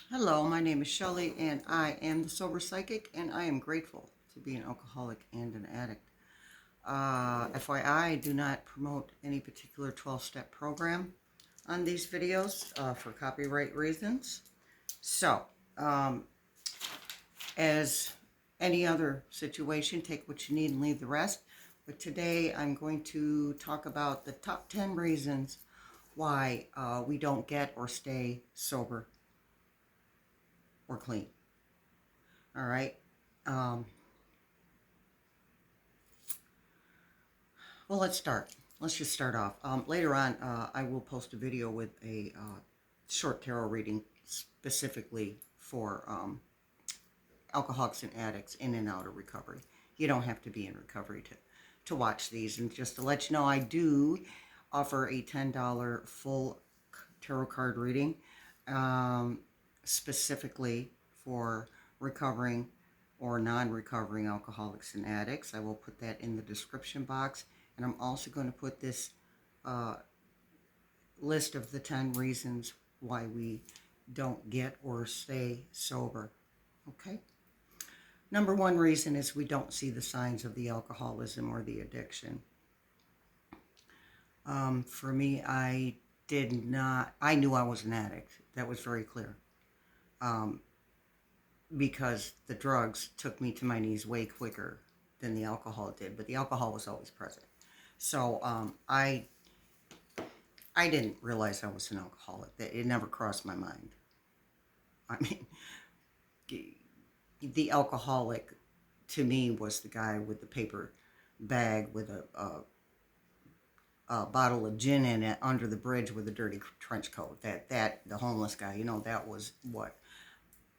Hello, my name is Shelley, and I am the Sober Psychic, and I am grateful to be an alcoholic and an addict. FYI, I do not promote any particular 12-step program on these videos for copyright reasons. So, um, as any other situation, take what you need and leave the rest. But today I'm going to talk about the top 10 reasons why we don't get or stay sober or clean. All right. Um, Well, let's start. Let's just start off. Later on, I will post a video with a short tarot reading specifically for alcoholics and addicts in and out of recovery. You don't have to be in recovery to watch these. And just to let you know, I do offer a $10 full tarot card reading um, specifically for recovering or non-recovering alcoholics and addicts. I will put that in the description box. And I'm also going to put this uh, list of the 10 reasons why we don't get or stay sober. Okay? Number one reason is we don't see the signs of the alcoholism or the addiction. For me, I knew I was an addict. That was very clear. Um, because the drugs took me to my knees way quicker than the alcohol did, but the alcohol was always present. So I didn't realize I was an alcoholic. That it never crossed my mind. I mean, the alcoholic to me was the guy with the paper bag with a bottle of gin in it under the bridge with a dirty trench coat. That the homeless guy. That was what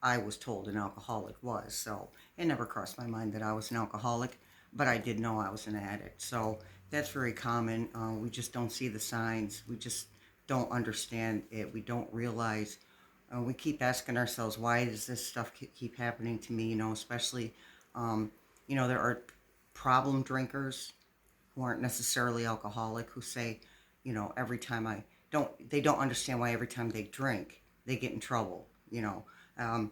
I was told an alcoholic was. So it never crossed my mind that I was an alcoholic, but I did know I was an addict. So that's very common. We just don't see the signs. We just don't understand it. We don't realize. We keep asking ourselves, why does this stuff keep happening to me? Especially, there are problem drinkers who aren't necessarily alcoholic who say, every time they don't understand why every time they drink, they get in trouble. Um,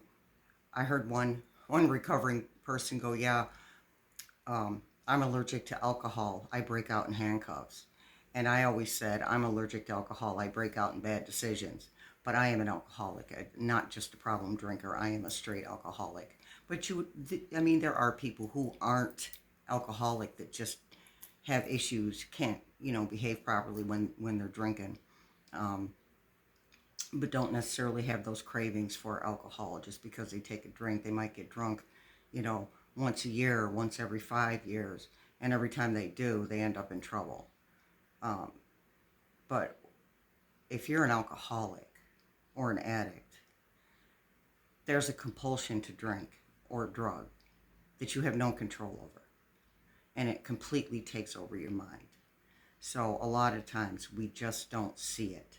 I heard one recovering person go, yeah, I'm allergic to alcohol. I break out in handcuffs. And I always said, I'm allergic to alcohol. I break out in bad decisions. But I am an alcoholic, not just a problem drinker. I am a straight alcoholic. But there are people who aren't alcoholic that just have issues, can't, behave properly when they're drinking. Um, but don't necessarily have those cravings for alcohol just because they take a drink. They might get drunk, you know, once a year, once every 5 years, and every time they do, they end up in trouble. Um, but if you're an alcoholic or an addict, there's a compulsion to drink or drug that you have no control over, and it completely takes over your mind. So a lot of times we just don't see it.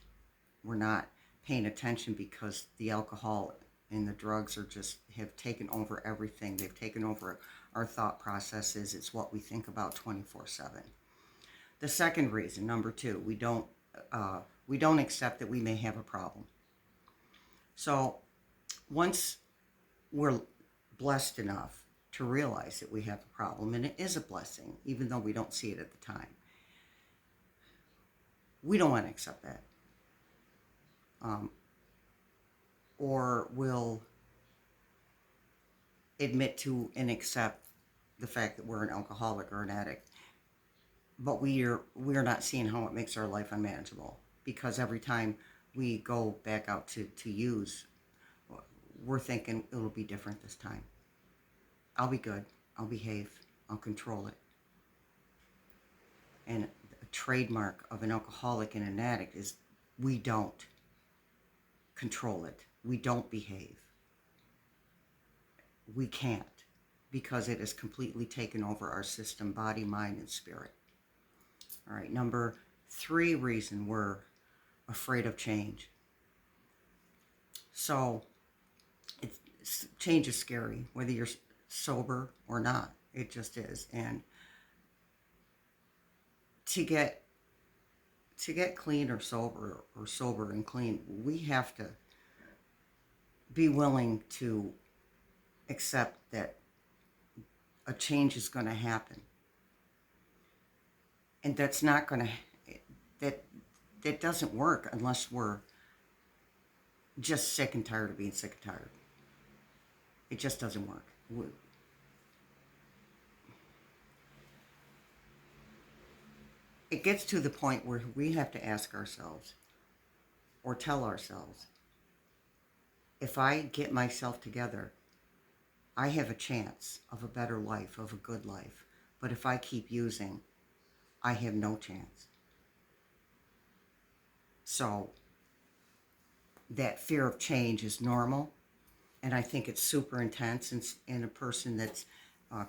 We're not paying attention because the alcohol and the drugs have taken over everything. They've taken over our thought processes. It's what we think about 24/7. The second reason, number two, we don't accept that we may have a problem. So once we're blessed enough to realize that we have a problem, and it is a blessing, even though we don't see it at the time, we don't want to accept that. Um, or will admit to and accept the fact that we're an alcoholic or an addict, but we're not seeing how it makes our life unmanageable, because every time we go back out to use, we're thinking it'll be different this time. I'll be good. I'll behave. I'll control it. And a trademark of an alcoholic and an addict is we don't control it. We don't behave. We can't, because it has completely taken over our system, body, mind, and spirit. All right, number three reason we're afraid of change. So change is scary, whether you're sober or not. It just is. And to get clean or sober and clean, we have to be willing to accept that a change is going to happen. And that's not going to, that, that doesn't work unless we're just sick and tired of being sick and tired. It just doesn't work. It gets to the point where we have to ask ourselves or tell ourselves, if I get myself together, I have a chance of a better life, of a good life. But if I keep using, I have no chance. So that fear of change is normal, and I think it's super intense in a person that's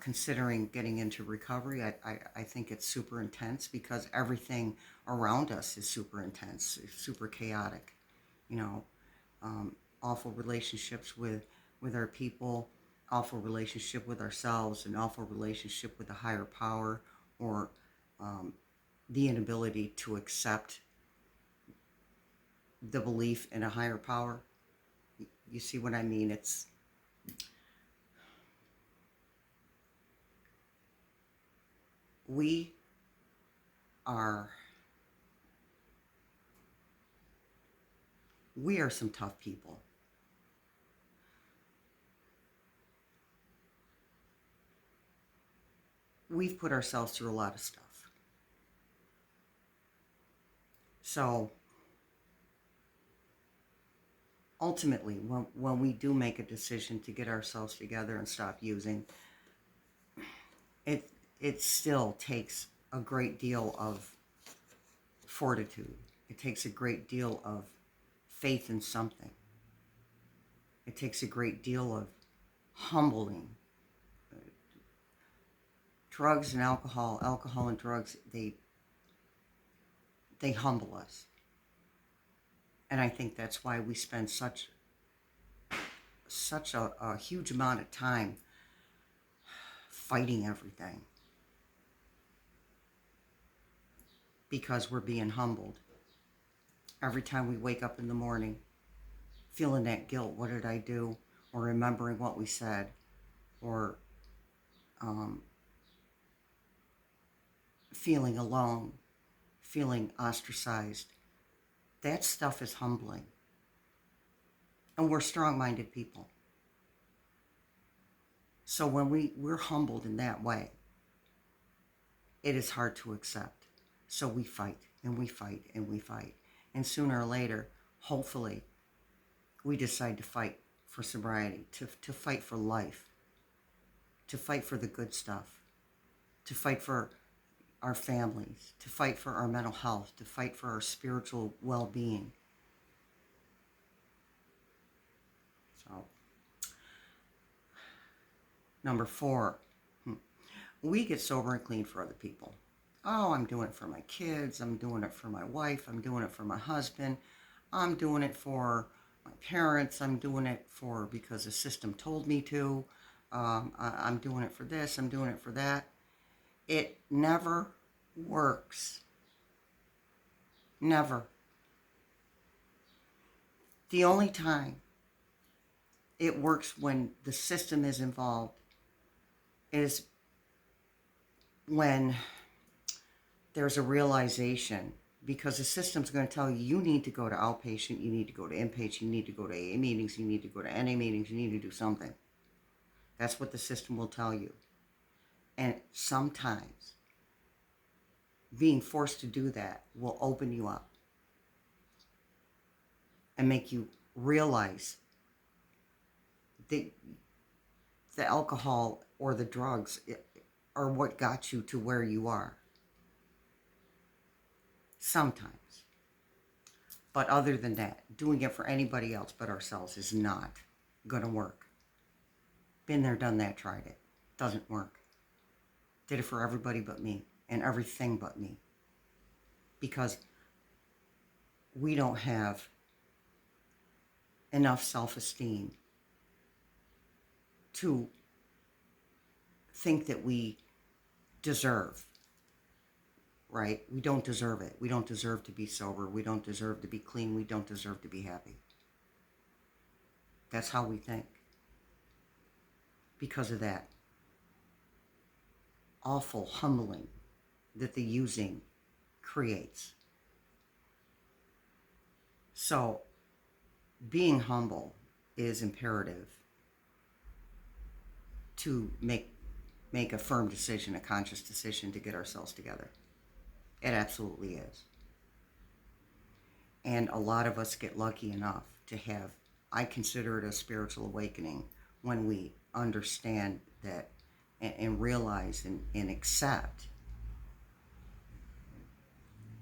considering getting into recovery. I think it's super intense because everything around us is super intense, it's super chaotic. You know, awful relationships with our people, awful relationship with ourselves, an awful relationship with a higher power, or the inability to accept the belief in a higher power. You see what I mean? We are we are some tough people. We've put ourselves through a lot of stuff. So ultimately, when we do make a decision to get ourselves together and stop using, it still takes a great deal of fortitude. It takes a great deal of faith in something. It takes a great deal of humbling. Drugs and alcohol and drugs, they humble us. And I think that's why we spend such a huge amount of time fighting everything, because we're being humbled. Every time we wake up in the morning, feeling that guilt, what did I do? Or remembering what we said, or feeling alone, feeling ostracized. That stuff is humbling. And we're strong-minded people. So when we're humbled in that way, it is hard to accept. So we fight and we fight and we fight. And sooner or later, hopefully, we decide to fight for sobriety, to fight for life, to fight for the good stuff, to fight for our families, to fight for our mental health, to fight for our spiritual well-being. So, number 4, we get sober and clean for other people. Oh, I'm doing it for my kids. I'm doing it for my wife. I'm doing it for my husband. I'm doing it for my parents. I'm doing it for because the system told me to. I'm doing it for this. I'm doing it for that. It never works. Never. The only time it works when the system is involved is when there's a realization, because the system's going to tell you, you need to go to outpatient, you need to go to inpatient, you need to go to AA meetings, you need to go to NA meetings, you need to do something. That's what the system will tell you. And sometimes being forced to do that will open you up and make you realize that the alcohol or the drugs are what got you to where you are. Sometimes. But other than that, doing it for anybody else but ourselves is not going to work. Been there, done that, tried it. Doesn't work. Did it for everybody but me, and everything but me. Because we don't have enough self-esteem to think that we deserve, right? We don't deserve it. We don't deserve to be sober. We don't deserve to be clean. We don't deserve to be happy. That's how we think. Because of that awful humbling that the using creates. So being humble is imperative to make a firm decision, a conscious decision to get ourselves together. It absolutely is. And a lot of us get lucky enough to have, I consider it a spiritual awakening when we understand that and realize and accept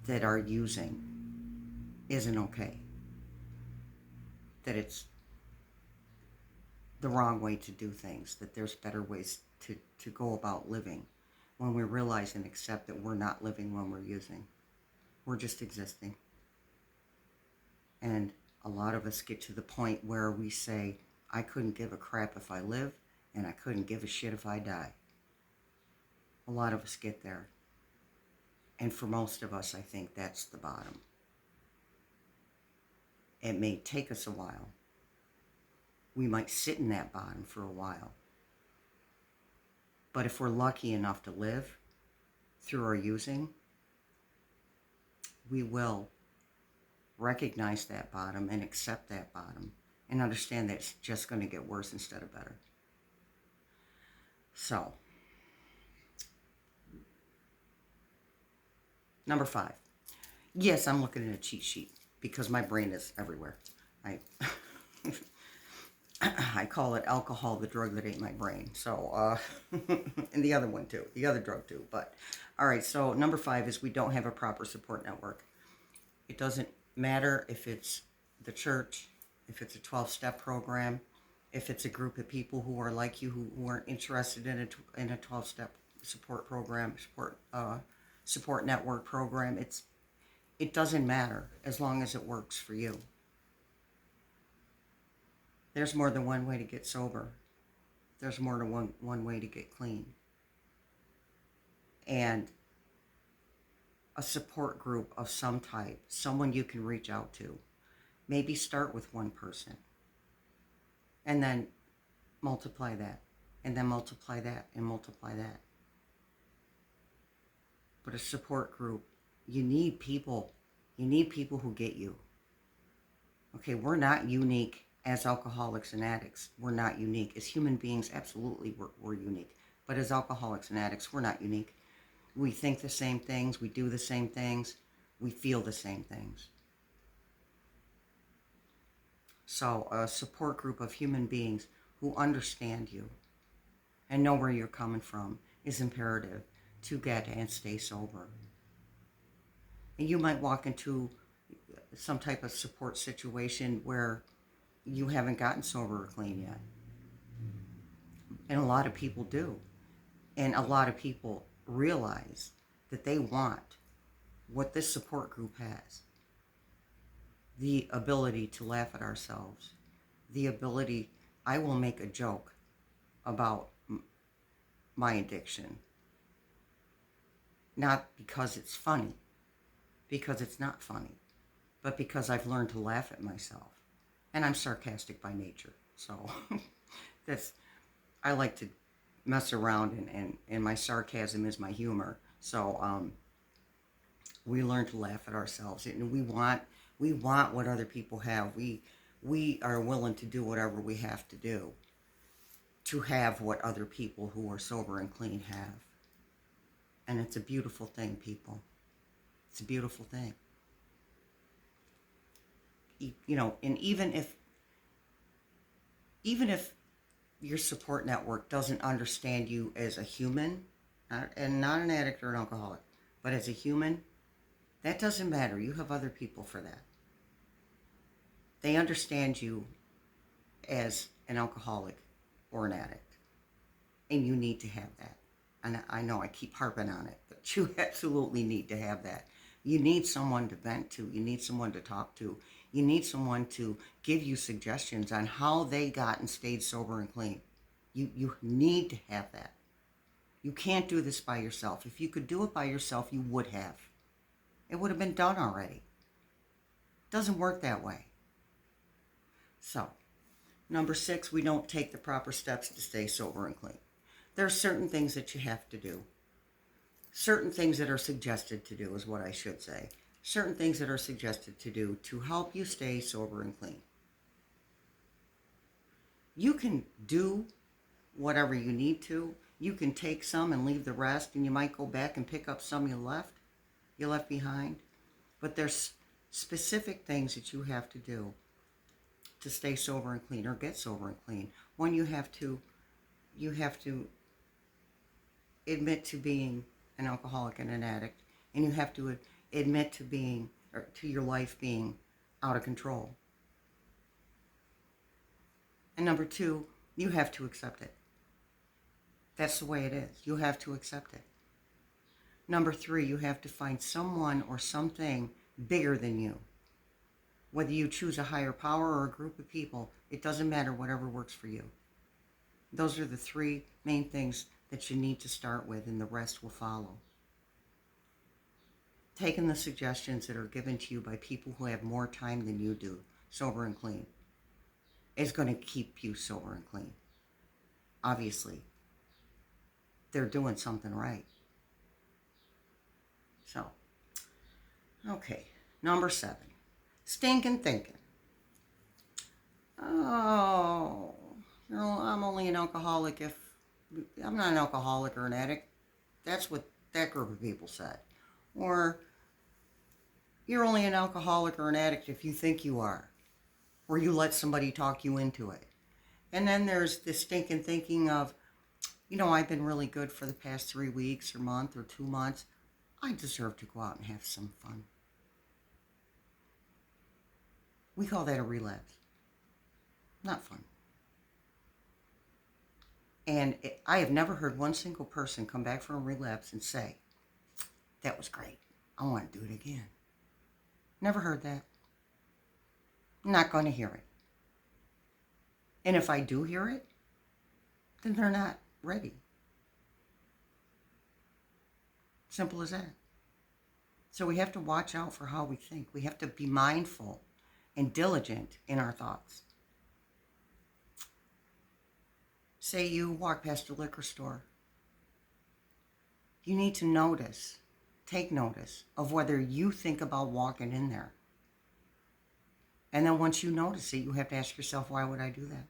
that our using isn't okay. That it's the wrong way to do things, that there's better ways to go about living when we realize and accept that we're not living when we're using. We're just existing. And a lot of us get to the point where we say, I couldn't give a crap if I live, and I couldn't give a shit if I die. A lot of us get there. And for most of us, I think that's the bottom. It may take us a while. We might sit in that bottom for a while. But if we're lucky enough to live through our using, we will recognize that bottom and accept that bottom and understand that it's just going to get worse instead of better. So, number 5. Yes, I'm looking at a cheat sheet because my brain is everywhere. I call it alcohol, the drug that ate my brain. So, and the other one too, the other drug too. But, all right, so number 5 is we don't have a proper support network. It doesn't matter if it's the church, if it's a 12-step program, if it's a group of people who are like you, who aren't interested in a 12-step support program, support network program. It doesn't matter as long as it works for you. There's more than one way to get sober. There's more than one way to get clean. And a support group of some type, someone you can reach out to. Maybe start with one person. And then multiply that. And then multiply that. And multiply that. But a support group, you need people. You need people who get you. Okay, we're not unique as alcoholics and addicts. We're not unique. As human beings, absolutely we're unique. But as alcoholics and addicts, we're not unique. We think the same things. We do the same things. We feel the same things. So a support group of human beings who understand you and know where you're coming from is imperative to get and stay sober. And you might walk into some type of support situation where you haven't gotten sober or clean yet. And a lot of people do. And a lot of people realize that they want what this support group has. The ability to laugh at ourselves. The ability, I will make a joke about my addiction. Not because it's funny, because it's not funny, but because I've learned to laugh at myself. And I'm sarcastic by nature. So I like to mess around, and my sarcasm is my humor. So we learn to laugh at ourselves, and we want what other people have. We are willing to do whatever we have to do to have what other people who are sober and clean have. And it's a beautiful thing, people. It's a beautiful thing. You know, and even if your support network doesn't understand you as a human, and not an addict or an alcoholic, but as a human, that doesn't matter. You have other people for that. They understand you as an alcoholic or an addict, and you need to have that. And I know I keep harping on it, but you absolutely need to have that. You need someone to vent to. You need someone to talk to. You need someone to give you suggestions on how they got and stayed sober and clean. You need to have that. You can't do this by yourself. If you could do it by yourself, you would have. It would have been done already. It doesn't work that way. So, Number 6, we don't take the proper steps to stay sober and clean. There are certain things that you have to do. Certain things that are suggested to do is what I should say. Certain things that are suggested to do to help you stay sober and clean. You can do whatever you need to. You can take some and leave the rest, and you might go back and pick up some you left behind. But there's specific things that you have to do to stay sober and clean or get sober and clean. One, you have to admit to being an alcoholic and an addict, and you have to admit to your life being out of control. And number 2, you have to accept it. That's the way it is. You have to accept it. Number 3, you have to find someone or something bigger than you. Whether you choose a higher power or a group of people, it doesn't matter, whatever works for you. Those are the 3 main things that you need to start with, and the rest will follow. Taking the suggestions that are given to you by people who have more time than you do, sober and clean, is going to keep you sober and clean. Obviously, they're doing something right. So, okay, number 7, Stinkin Thinkin. Oh, I'm only an alcoholic if I'm not an alcoholic or an addict. That's what that group of people said. Or you're only an alcoholic or an addict if you think you are, or you let somebody talk you into it. And then there's this stinking thinking of, I've been really good for the past 3 weeks or month or 2 months. I deserve to go out and have some fun. We call that a relapse. Not fun. And I have never heard one single person come back from a relapse and say, that was great, I want to do it again. Never heard that. Not going to hear it. And if I do hear it, then they're not ready. Simple as that. So we have to watch out for how we think. We have to be mindful and diligent in our thoughts. Say you walk past a liquor store. You need to take notice of whether you think about walking in there. And then once you notice it, you have to ask yourself, why would I do that?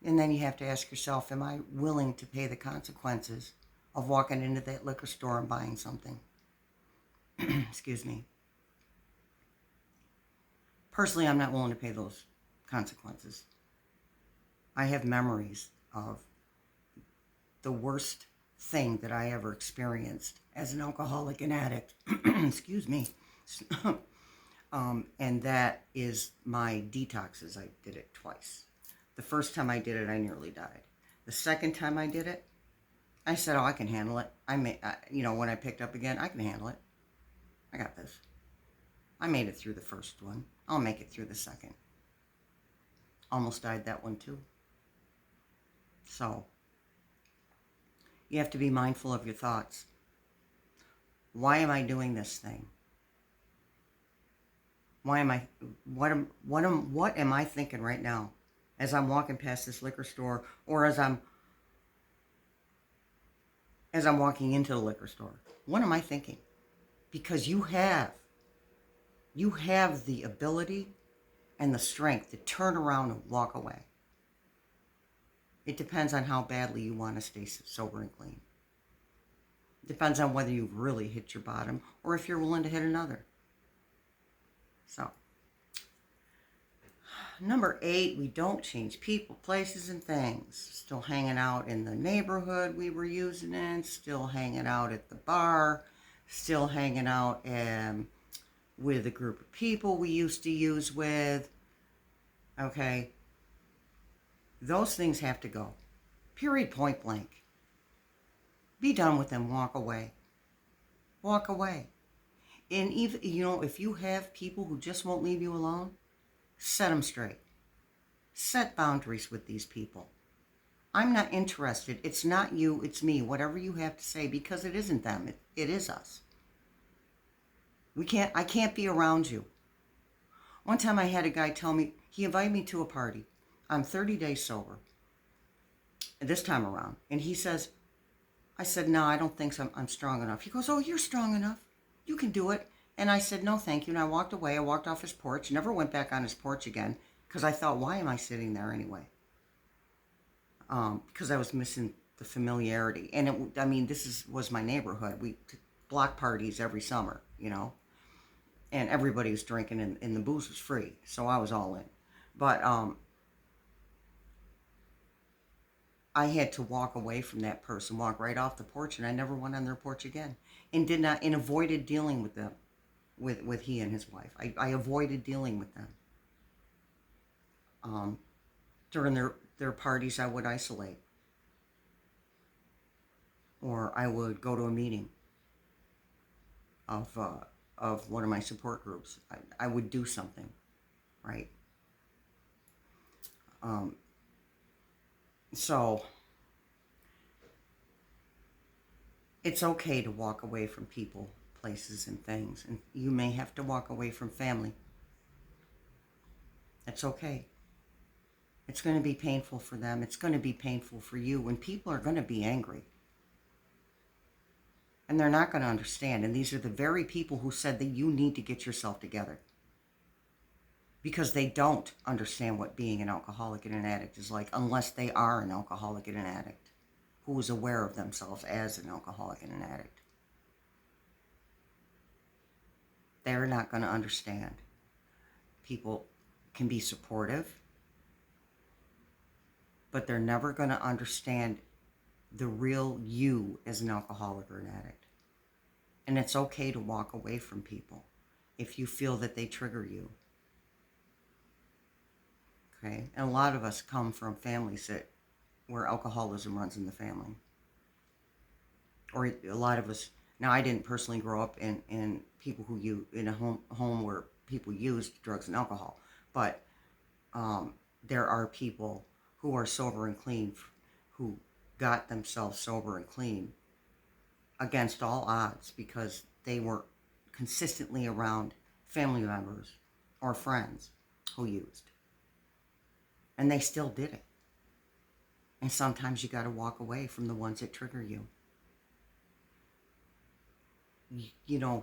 And then you have to ask yourself, am I willing to pay the consequences of walking into that liquor store and buying something? Excuse me. Personally, I'm not willing to pay those consequences. I have memories of the worst thing that I ever experienced as an alcoholic and addict. Excuse me. And that is my detoxes. I did it twice. The first time I did it, I nearly died. The second time I did it, I said, I can handle it. When I picked up again, I can handle it. I got this. I made it through the first one. I'll make it through the second. Almost died that one too. So, you have to be mindful of your thoughts. Why am I doing this thing? What am I thinking right now as I'm walking past this liquor store, or as I'm walking into the liquor store? What am I thinking? Because you have the ability and the strength to turn around and walk away. It depends on how badly you want to stay sober and clean. It depends on whether you've really hit your bottom or if you're willing to hit another. So, number 8, we don't change people, places, and things. Still hanging out in the neighborhood we were using in, still hanging out at the bar, still hanging out with a group of people we used to use with. Okay? Those things have to go. Period, point blank. Be done with them. Walk away. Walk away. And even, if you have people who just won't leave you alone, set them straight. Set boundaries with these people. I'm not interested. It's not you, it's me. Whatever you have to say, because it isn't them. It is us. I can't be around you. One time I had a guy tell me, He invited me to a party. I'm 30 days sober this time around. And he says, I said, no, I don't think so. I'm strong enough. He goes, oh, you're strong enough. You can do it. And I said, no, thank you. And I walked away. I walked off his porch, never went back on his porch again because I thought, why am I sitting there anyway? Because I was missing the familiarity. And was my neighborhood. We block parties every summer, and everybody was drinking and the booze was free. So I was all in. But I had to walk away from that person, walk right off the porch, and I never went on their porch again, and avoided dealing with them, with he and his wife. I avoided dealing with them. During their parties, I would isolate, or I would go to a meeting of one of my support groups. I would do something, right? So it's okay to walk away from people, places, and things. And you may have to walk away from family. It's okay. It's going to be painful for them. It's going to be painful for you. And people are going to be angry. And they're not going to understand. And these are the very people who said that you need to get yourself together. Because they don't understand what being an alcoholic and an addict is like unless they are an alcoholic and an addict who is aware of themselves as an alcoholic and an addict. They're not going to understand. People can be supportive, but they're never going to understand the real you as an alcoholic or an addict. And it's okay to walk away from people if you feel that they trigger you. Okay? And a lot of us come from families where alcoholism runs in the family. Or a lot of us, now I didn't personally grow up in people in a home where people used drugs and alcohol, but there are people who are sober and clean, who got themselves sober and clean against all odds because they were consistently around family members or friends who used. And they still did it. And sometimes you got to walk away from the ones that trigger you.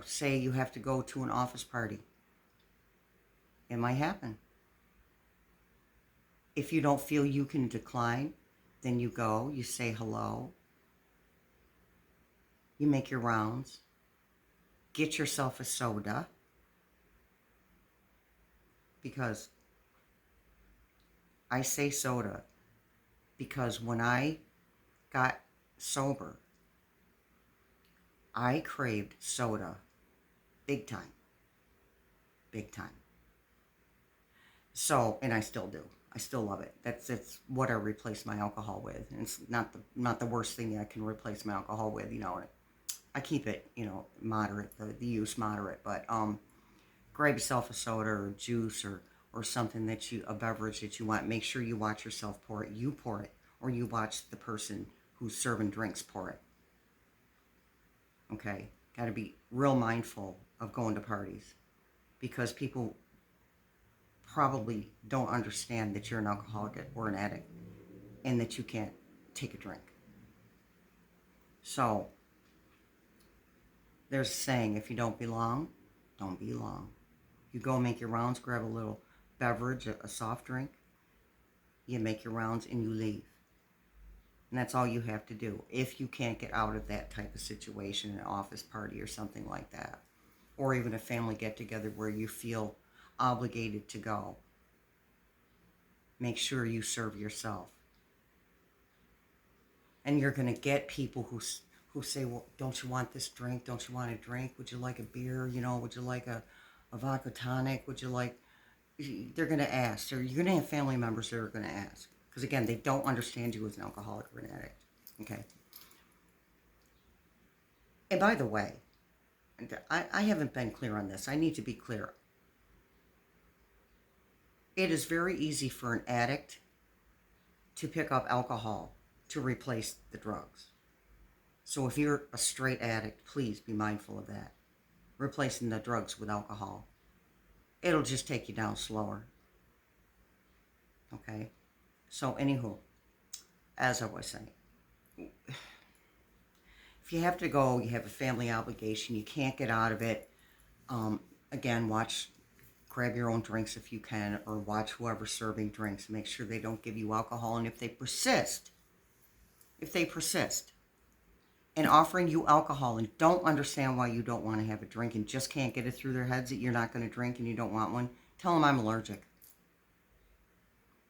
Say you have to go to an office party. It might happen. If you don't feel you can decline, then you go, you say hello, you make your rounds, get yourself a soda, because I say soda because when I got sober, I craved soda big time. Big time. So, and I still do. I still love it. It's what I replace my alcohol with. And it's not the worst thing I can replace my alcohol with, I keep it, moderate, the use moderate, but grab yourself a soda or juice or something a beverage that you want. Make sure you watch yourself pour it. You pour it, or you watch the person who's serving drinks pour it. Okay? Got to be real mindful of going to parties because people probably don't understand that you're an alcoholic or an addict and that you can't take a drink. So, there's a saying, if you don't belong, don't be long. You go make your rounds, grab a little beverage, a soft drink, you make your rounds and you leave. And that's all you have to do if you can't get out of that type of situation, an office party or something like that. Or even a family get-together where you feel obligated to go. Make sure you serve yourself. And you're going to get people who say, well, don't you want this drink? Don't you want a drink? Would you like a beer? Would you like a vodka tonic? Would you like... They're going to ask. Or you're going to have family members that are going to ask. Because, again, they don't understand you as an alcoholic or an addict. Okay? And by the way, I haven't been clear on this. I need to be clear. It is very easy for an addict to pick up alcohol to replace the drugs. So if you're a straight addict, please be mindful of that. Replacing the drugs with alcohol. It'll just take you down slower. Okay? So, anywho, as I was saying, if you have to go, you have a family obligation, you can't get out of it. Um, again, grab your own drinks if you can, or watch whoever's serving drinks. Make sure they don't give you alcohol. And if they persist in offering you alcohol and don't understand why you don't want to have a drink and just can't get it through their heads that you're not going to drink and you don't want one, tell them I'm allergic.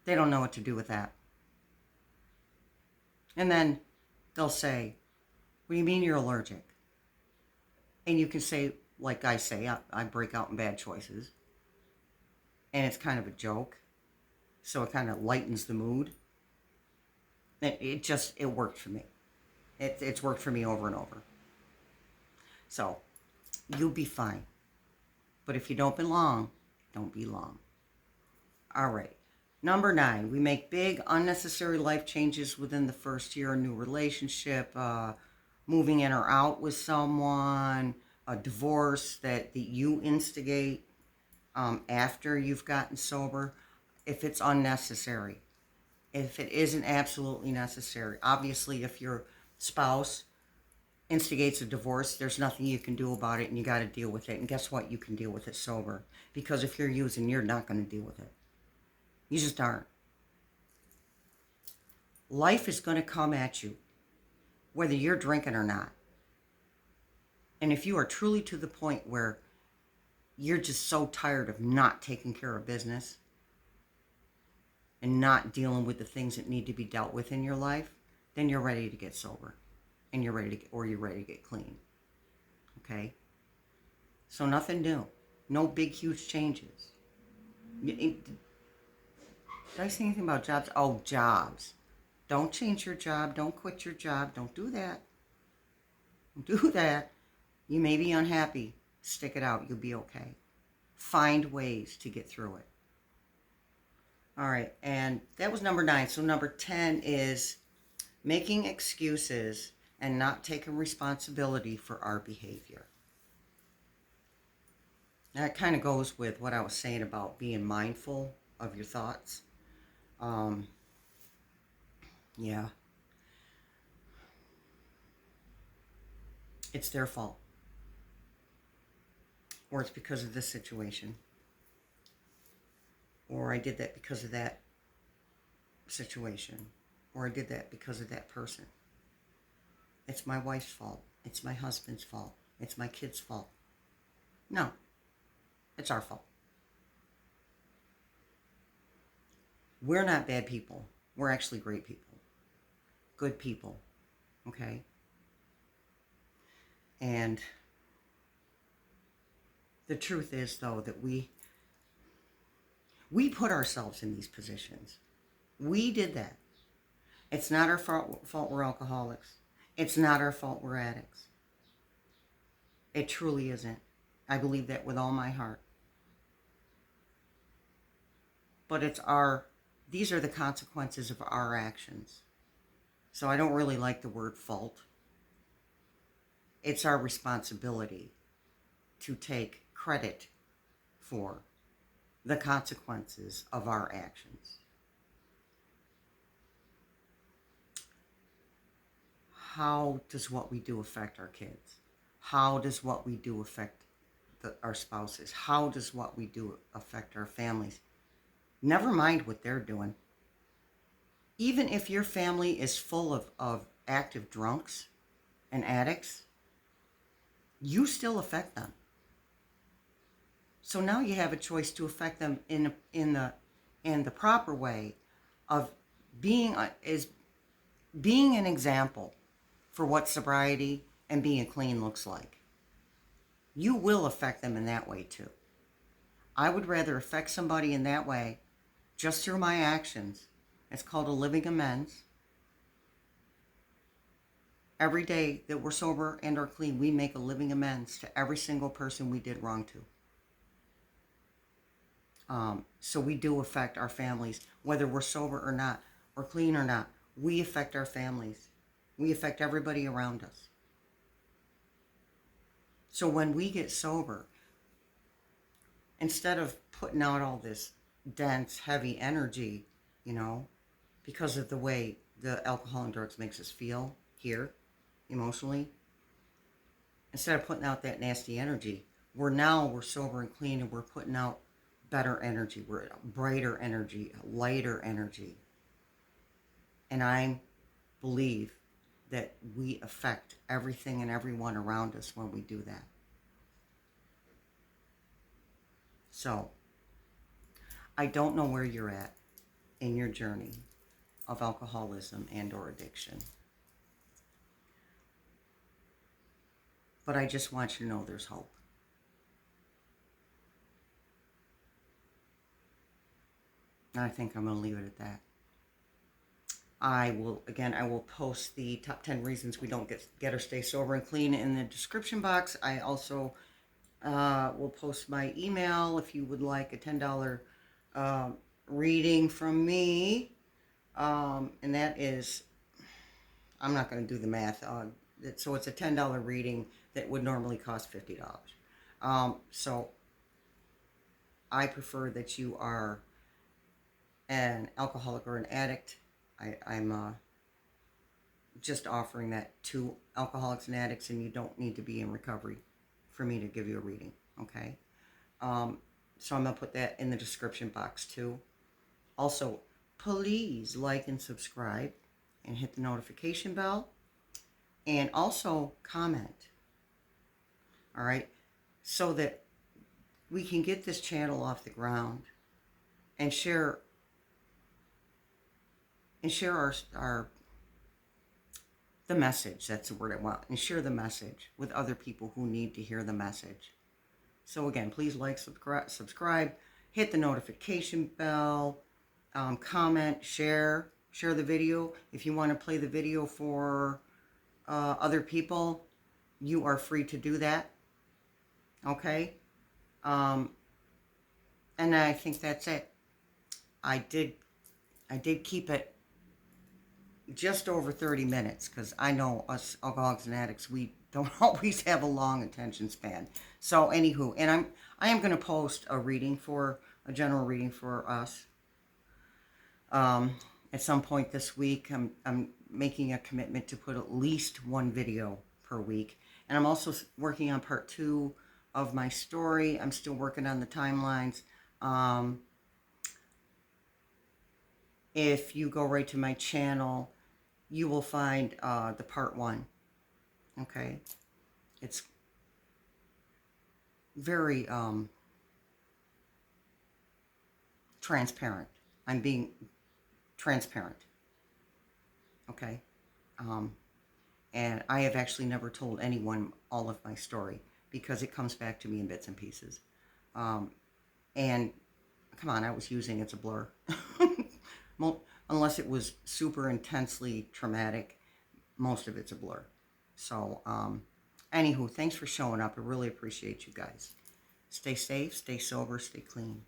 They don't know what to do with that. And then they'll say, what do you mean you're allergic? And you can say, like I say, I break out in bad choices. And it's kind of a joke. So it kind of lightens the mood. It worked for me. It's worked for me over and over. So you'll be fine. But if you don't belong, don't be long. All right. Number 9, we make big, unnecessary life changes within the first year, a new relationship, moving in or out with someone, a divorce that you instigate after you've gotten sober, if it's unnecessary. If it isn't absolutely necessary. Obviously, if your spouse instigates a divorce, there's nothing you can do about it and you got to deal with it. And guess what? You can deal with it sober. Because if you're using, you're not going to deal with it. You just aren't. Life is going to come at you, whether you're drinking or not. And if you are truly to the point where you're just so tired of not taking care of business and not dealing with the things that need to be dealt with in your life, then you're ready to get sober. And you're ready to get clean. Okay? So nothing new. No big, huge changes. Did I say anything about jobs? Oh, jobs. Don't change your job. Don't quit your job. Don't do that. Don't do that. You may be unhappy. Stick it out. You'll be okay. Find ways to get through it. All right. And that was number 9. So number 10 is making excuses and not taking responsibility for our behavior. That kind of goes with what I was saying about being mindful of your thoughts. Yeah. It's their fault. Or it's because of this situation. Or I did that because of that situation. Or I did that because of that person. It's my wife's fault. It's my husband's fault. It's my kid's fault. No. It's our fault. We're not bad people. We're actually great people. Good people. Okay? And the truth is, though, that we put ourselves in these positions. We did that. It's not our fault we're alcoholics. It's not our fault we're addicts. It truly isn't. I believe that with all my heart. But these are the consequences of our actions. So I don't really like the word fault. It's our responsibility to take credit for the consequences of our actions. How does what we do affect our kids? How does what we do affect our spouses? How does what we do affect our families? Never mind what they're doing. Even if your family is full of active drunks and addicts, you still affect them. So now you have a choice to affect them in the proper way of being an example for what sobriety and being clean looks like. You will affect them in that way too. I would rather affect somebody in that way just through my actions. It's called a living amends. Every day that we're sober and are clean, we make a living amends to every single person we did wrong to. So we do affect our families, whether we're sober or not, or clean or not. We affect our families. We affect everybody around us. So when we get sober, instead of putting out all this dense, heavy energy you know, because of the way the alcohol and drugs makes us feel here emotionally. Instead of putting out that nasty energy, we're sober and clean, and we're putting out better energy. We're brighter energy, lighter energy. And I believe that we affect everything and everyone around us when we do that. So, I don't know where you're at in your journey of alcoholism and or addiction. But I just want you to know there's hope. And I think I'm going to leave it at that. I will post the top 10 reasons we don't get or stay sober and clean in the description box. I also will post my email if you would like a $10 reading from me. And that is, I'm not going to do the math. So it's a $10 reading that would normally cost $50. So I prefer that you are an alcoholic or an addict. I'm just offering that to alcoholics and addicts, and you don't need to be in recovery for me to give you a reading, okay? So I'm going to put that in the description box too. Also, please like and subscribe and hit the notification bell, and also comment, all right? So that we can get this channel off the ground and share our the message. That's the word I want. And share the message with other people who need to hear the message. So again, please like, subscribe, hit the notification bell, comment, share the video. If you want to play the video for other people, you are free to do that. Okay? And I think that's it. I did keep it just over 30 minutes, because I know us alcoholics and addicts, we don't always have a long attention span. So anywho, and I am going to post a general reading for us at some point this week. I'm making a commitment to put at least one video per week, and I'm also working on part 2 of my story. I'm still working on the timelines. If you go right to my channel, you will find the part 1. Okay, it's very transparent. I'm being transparent. Okay, and I have actually never told anyone all of my story, because it comes back to me in bits and pieces. And come on, I was using it's a blur. Unless it was super intensely traumatic, most of it's a blur. So, anywho, thanks for showing up. I really appreciate you guys. Stay safe, stay sober, stay clean.